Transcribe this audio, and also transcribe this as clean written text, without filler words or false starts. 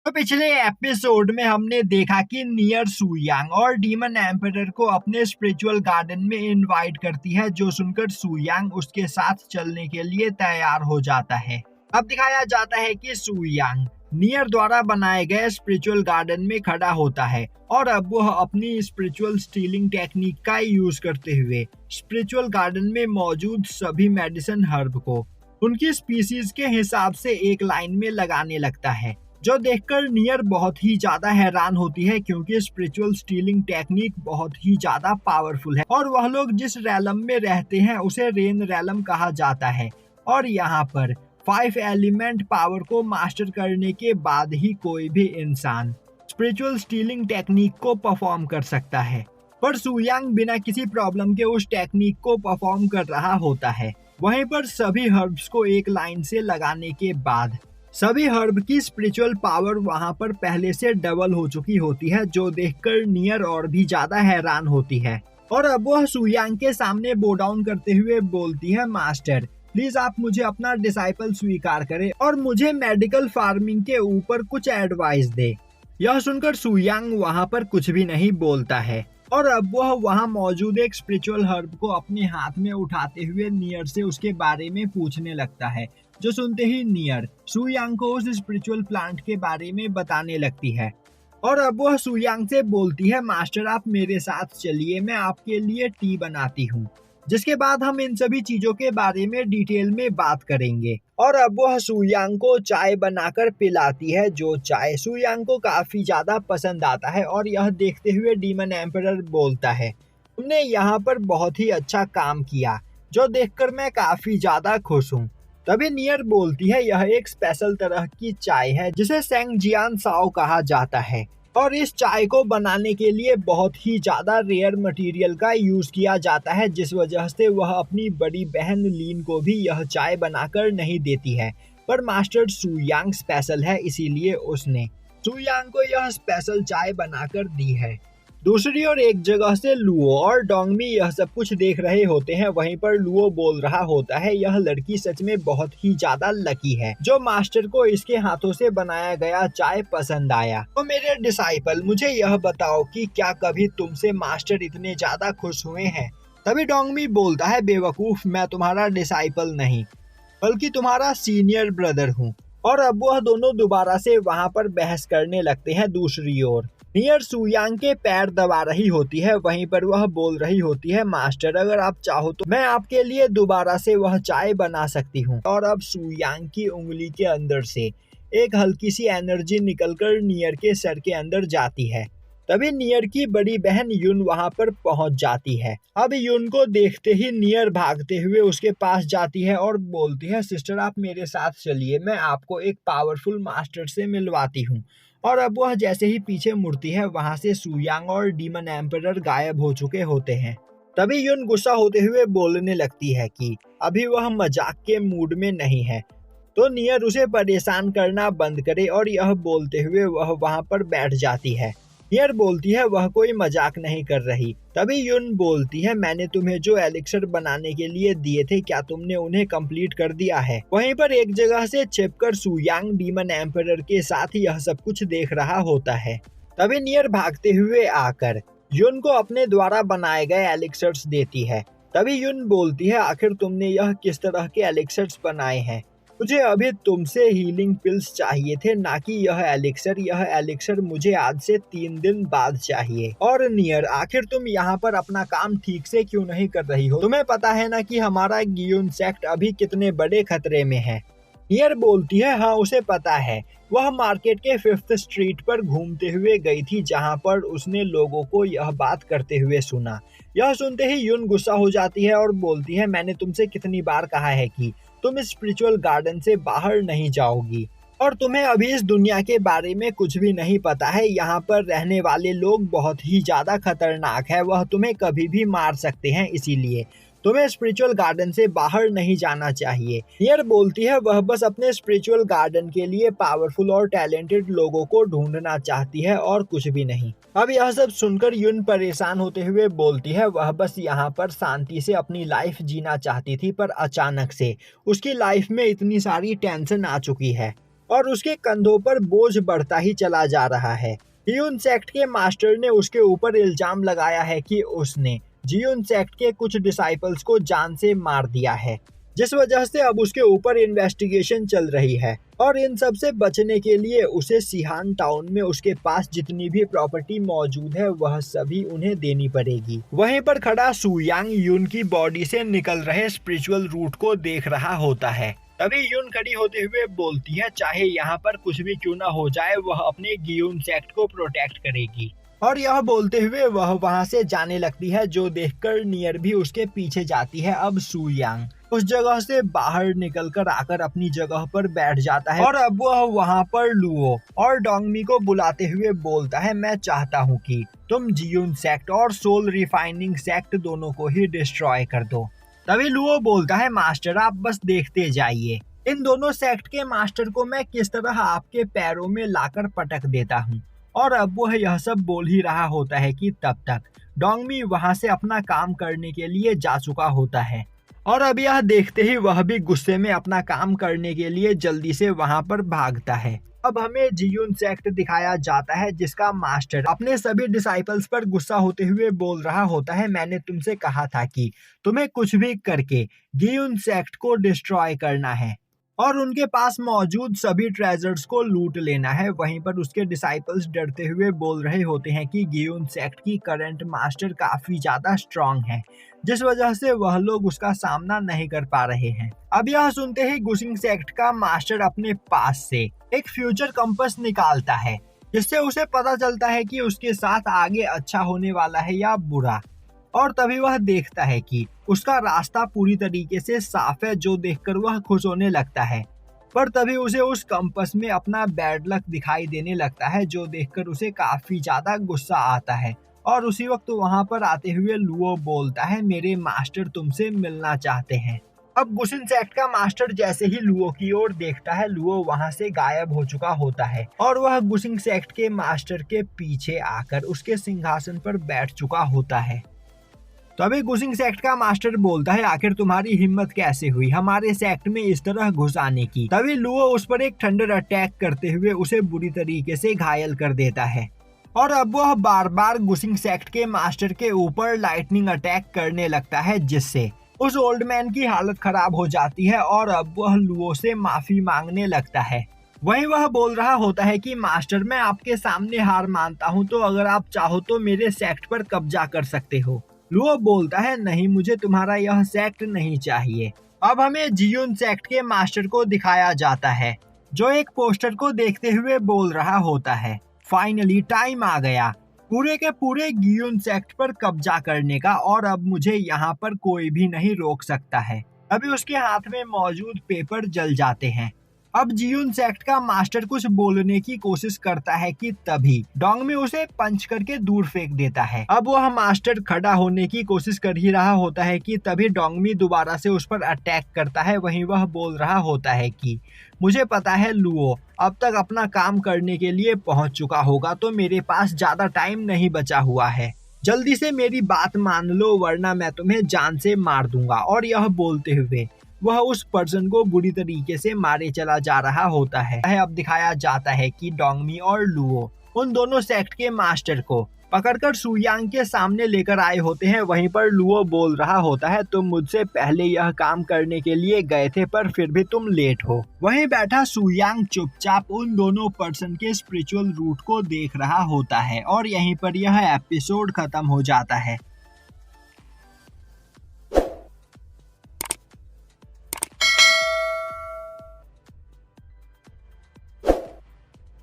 तो पिछले एपिसोड में हमने देखा कि नियर सुयांग और डीमन एम्परर को अपने स्पिरिचुअल गार्डन में इनवाइट करती है, जो सुनकर सुयांग उसके साथ चलने के लिए तैयार हो जाता है। अब दिखाया जाता है कि सुयांग नियर द्वारा बनाए गए स्पिरिचुअल गार्डन में खड़ा होता है और अब वह अपनी स्पिरिचुअल स्टीलिंग टेक्निक का यूज करते हुए स्पिरिचुअल गार्डन में मौजूद सभी मेडिसिन हर्ब को उनकी स्पीसीज के हिसाब से एक लाइन में लगाने लगता है, जो देखकर नियर बहुत ही ज्यादा हैरान होती है क्योंकि स्पिरिचुअल स्टीलिंग टेक्निक बहुत ही ज्यादा पावरफुल है और वह लोग जिस रैलम में रहते हैं उसे रेन रैलम कहा जाता है। और यहाँ पर 5 एलिमेंट पावर को मास्टर करने के बाद ही कोई भी इंसान स्पिरिचुअल स्टीलिंग टेक्निक को परफॉर्म कर सकता है। पर सुयांग बिना किसी प्रॉब्लम के उस टेक्निक को परफॉर्म कर रहा होता है। वहीं पर सभी हर्ब्स को एक लाइन से लगाने के बाद सभी हर्ब की स्पिरिचुअल पावर वहां पर पहले से डबल हो चुकी होती है, जो देखकर नियर और भी ज्यादा हैरान होती है। और अब वह सुयांग के सामने बो डाउन करते हुए बोलती है, मास्टर प्लीज आप मुझे अपना डिसाइपल स्वीकार करें और मुझे मेडिकल फार्मिंग के ऊपर कुछ एडवाइस दे। यह सुनकर सुयांग वहां पर कुछ भी नहीं बोलता है और अब वह वहां मौजूद एक स्पिरिचुअल हर्ब को अपने हाथ में उठाते हुए नियर से उसके बारे में पूछने लगता है, जो सुनते ही नियर सुयांग को उस स्पिरिचुअल प्लांट के बारे में बताने लगती है। और अब वह सुयांग से बोलती है, मास्टर आप मेरे साथ चलिए, मैं आपके लिए टी बनाती हूँ, जिसके बाद हम इन सभी चीजों के बारे में डिटेल में बात करेंगे। और अब वह सुयांग को चाय बनाकर पिलाती है, जो चाय सुयांग को काफी ज्यादा पसंद आता है। और यह देखते हुए डीमन एम्परर बोलता है, तुमने यहाँ पर बहुत ही अच्छा काम किया, जो देखकर मैं काफी ज्यादा खुश हूँ। तभी नियर बोलती है, यह एक स्पेशल तरह की चाय है जिसे सेंग जियान साओ कहा जाता है और इस चाय को बनाने के लिए बहुत ही ज्यादा रेयर मटेरियल का यूज किया जाता है, जिस वजह से वह अपनी बड़ी बहन लीन को भी यह चाय बनाकर नहीं देती है। पर मास्टर सुयांग स्पेशल है, इसीलिए उसने सुयांग को यह स्पेशल चाय बनाकर दी है। दूसरी ओर एक जगह से लुओ और डोंगमी यह सब कुछ देख रहे होते हैं। वहीं पर लुओ बोल रहा होता है, यह लड़की सच में बहुत ही ज्यादा लकी है जो मास्टर को इसके हाथों से बनाया गया चाय पसंद आया। तो मेरे डिसाइपल मुझे यह बताओ कि क्या कभी तुमसे मास्टर इतने ज्यादा खुश हुए हैं? तभी डोंगमी बोलता है, बेवकूफ, मैं तुम्हारा डिसाइपल नहीं बल्कि तुम्हारा सीनियर ब्रदर हूँ। और अब वह दोनों दोबारा से वहाँ पर बहस करने लगते हैं। दूसरी ओर नियर सुयांग के पैर दबा रही होती है, वहीं पर वह बोल रही होती है, मास्टर अगर आप चाहो तो मैं आपके लिए दोबारा से वह चाय बना सकती हूँ। और अब सुयांग की उंगली के अंदर से एक हल्की सी एनर्जी निकलकर नियर के सर के अंदर जाती है। तभी नियर की बड़ी बहन युन वहां पर पहुंच जाती है। अब युन को देखते ही नियर भागते हुए उसके पास जाती है और बोलती है, सिस्टर आप मेरे साथ चलिए, मैं आपको एक पावरफुल मास्टर से मिलवाती हूँ। और अब वह जैसे ही पीछे मुड़ती है, वहां से सुयांग और डीमन एम्परर गायब हो चुके होते हैं। तभी युन गुस्सा होते हुए बोलने लगती है कि अभी वह मजाक के मूड में नहीं है, तो नियर उसे परेशान करना बंद करे। और यह बोलते हुए वह वहां पर बैठ जाती है। नियर बोलती है, वह कोई मजाक नहीं कर रही। तभी युन बोलती है, मैंने तुम्हें जो एलिक्सर बनाने के लिए दिए थे, क्या तुमने उन्हें कंप्लीट कर दिया है? वहीं पर एक जगह से छिपकर सुयांग डीमन एम्परर के साथ यह सब कुछ देख रहा होता है। तभी नियर भागते हुए आकर युन को अपने द्वारा बनाए गए एलिक्सर्स देती है। तभी युन बोलती है, आखिर तुमने यह किस तरह के एलिक्सर्स बनाए हैं? मुझे अभी तुमसे हीलिंग पिल्स चाहिए थे, ना कि यह एलिक्सर। यह एलिक्सर मुझे आज से 3 दिन बाद चाहिए। और नियर, आखिर तुम यहाँ पर अपना काम ठीक से क्यों नहीं कर रही हो? तुम्हें पता है ना कि हमारा गियोन सेक्ट अभी कितने बड़े खतरे में है? नियर बोलती है, हाँ उसे पता है। वह मार्केट के 5th स्ट्रीट पर घूमते हुए गई थी, जहाँ पर उसने लोगों को यह बात करते हुए सुना। यह सुनते ही युन गुस्सा हो जाती है और बोलती है, मैंने तुमसे कितनी बार कहा है कि तुम इस स्पिरिचुअल गार्डन से बाहर नहीं जाओगी और तुम्हें अभी इस दुनिया के बारे में कुछ भी नहीं पता है। यहाँ पर रहने वाले लोग बहुत ही ज्यादा खतरनाक है, वह तुम्हें कभी भी मार सकते हैं, इसीलिए तुम्हें स्पिरिचुअल गार्डन से बाहर नहीं जाना चाहिए। नियर बोलती है, वह बस अपने स्पिरिचुअल गार्डन के लिए पावरफुल और टैलेंटेड लोगों को ढूंढना चाहती है और कुछ भी नहीं। अब यह सब सुनकर युन परेशान होते हुए बोलती है, वह बस यहाँ पर शांति से अपनी लाइफ जीना चाहती थी, पर अचानक से उसकी लाइफ में इतनी सारी टेंशन आ चुकी है। और उसके कंधों पर बोझ बढ़ता ही चला जा रहा है। जियुन सेक्ट के मास्टर ने उसके ऊपर इल्जाम लगाया है कि उसने जियुन सेक्ट के कुछ डिसाइपल्स को जान से मार दिया है, जिस वजह से अब उसके ऊपर इन्वेस्टिगेशन चल रही है और इन सब से बचने के लिए उसे सिहान टाउन में उसके पास जितनी भी प्रॉपर्टी मौजूद है वह सभी उन्हें देनी पड़ेगी। वहीं पर खड़ा सुयांग युन की बॉडी से निकल रहे स्पिरिचुअल रूट को देख रहा होता है। तभी युन खड़ी होते हुए बोलती है चाहे यहाँ पर कुछ भी क्यों ना हो जाए वह अपने गियुन सेक्ट को प्रोटेक्ट करेगी। और यह बोलते हुए वह वहां से जाने लगती है, जो देखकर नियर भी उसके पीछे जाती है। अब सुयांग उस जगह से बाहर निकलकर आकर अपनी जगह पर बैठ जाता है और अब वह वहां पर लुओ और डोंगमी को बुलाते हुए बोलता है मैं चाहता हूं कि तुम जियुन सेक्ट और सोल रिफाइनिंग सेक्ट दोनों को ही डिस्ट्रॉय कर दो। तभी लुओ बोलता है मास्टर आप बस देखते जाइए, इन दोनों सेक्ट के मास्टर को मैं किस तरह आपके पैरों में लाकर पटक देता हूँ। और अब वह यह सब बोल ही रहा होता है कि तब तक डोंगमी वहां से अपना काम करने के लिए जा चुका होता है और अब यह देखते ही वह भी गुस्से में अपना काम करने के लिए जल्दी से वहां पर भागता है। अब हमें जियुन सेक्ट दिखाया जाता है जिसका मास्टर अपने सभी डिसाइपल्स पर गुस्सा होते हुए बोल रहा होता है मैंने तुमसे कहा था कि तुम्हें कुछ भी करके जियुन सेक्ट को डिस्ट्रॉय करना है और उनके पास मौजूद सभी ट्रेजर्स को लूट लेना है। वहीं पर उसके डिसाइपल्स डरते हुए बोल रहे होते हैं कि गियुन सेक्ट की करंट मास्टर काफी ज्यादा स्ट्रांग है, जिस वजह से वह लोग उसका सामना नहीं कर पा रहे हैं। अब यह सुनते ही गुसिंग सेक्ट का मास्टर अपने पास से एक फ्यूचर कंपास निकालता है, जिससे उसे पता चलता है कि उसके साथ आगे अच्छा होने वाला है या बुरा। और तभी वह देखता है कि उसका रास्ता पूरी तरीके से साफ है, जो देखकर वह खुश होने लगता है। पर तभी उसे उस कंपास में अपना बैड लक दिखाई देने लगता है, जो देखकर उसे काफी ज्यादा गुस्सा आता है। और उसी वक्त वहां पर आते हुए लुओ बोलता है मेरे मास्टर तुमसे मिलना चाहते हैं। अब गुसिन सेक्ट का मास्टर जैसे ही लुओ की ओर देखता है, लुओ वहां से गायब हो चुका होता है और वह गुसिंग सेक्ट के मास्टर के पीछे आकर उसके सिंहासन पर बैठ चुका होता है। तभी गुसिंग सेक्ट का मास्टर बोलता है आखिर तुम्हारी हिम्मत कैसे हुई हमारे सेक्ट में इस तरह घुस आने की। तभी लुओ उस पर एक थंडर अटैक करते हुए उसे बुरी तरीके से घायल कर देता है और अब वह बार बार गुसिंग सेक्ट के मास्टर के ऊपर लाइटनिंग अटैक करने लगता है, जिससे उस ओल्ड मैन की हालत खराब हो जाती है और अब वह लुओ से माफी मांगने लगता है। वहीं वह बोल रहा होता है कि मास्टर मैं आपके सामने हार मानता हूँ, तो अगर आप चाहो तो मेरे सेक्ट पर कब्जा कर सकते हो। लुओ बोलता है नहीं मुझे तुम्हारा यह सेक्ट नहीं चाहिए। अब हमें जियुन सेक्ट के मास्टर को दिखाया जाता है, जो एक पोस्टर को देखते हुए बोल रहा होता है फाइनली टाइम आ गया पूरे के पूरे गियुन सेक्ट पर कब्जा करने का और अब मुझे यहाँ पर कोई भी नहीं रोक सकता है। अभी उसके हाथ में मौजूद पेपर जल जाते हैं। अब जियुन सेक्ट का मास्टर कुछ बोलने की कोशिश करता है कि तभी डोंगमी उसे पंच करके दूर फेंक देता है। अब वह मास्टर खड़ा होने की कोशिश कर ही रहा होता है कि तभी डोंगमी दोबारा से उस पर अटैक करता है। वहीं वह बोल रहा होता है कि मुझे पता है लुओ अब तक अपना काम करने के लिए पहुंच चुका होगा, तो मेरे पास ज्यादा टाइम नहीं बचा हुआ है, जल्दी से मेरी बात मान लो वरना मैं तुम्हें जान से मार दूंगा। और यह बोलते हुए वह उस पर्सन को बुरी तरीके से मारे चला जा रहा होता है। अब दिखाया जाता है कि डोंगमी और लुओ उन दोनों सेक्ट के मास्टर को पकड़कर सुयांग के सामने लेकर आए होते हैं। वहीं पर लुओ बोल रहा होता है तुम मुझसे पहले यह काम करने के लिए गए थे पर फिर भी तुम लेट हो। वहीं बैठा सुयांग चुपचाप उन दोनों पर्सन के स्पिरिचुअल रूट को देख रहा होता है और यहीं पर यह एपिसोड खत्म हो जाता है।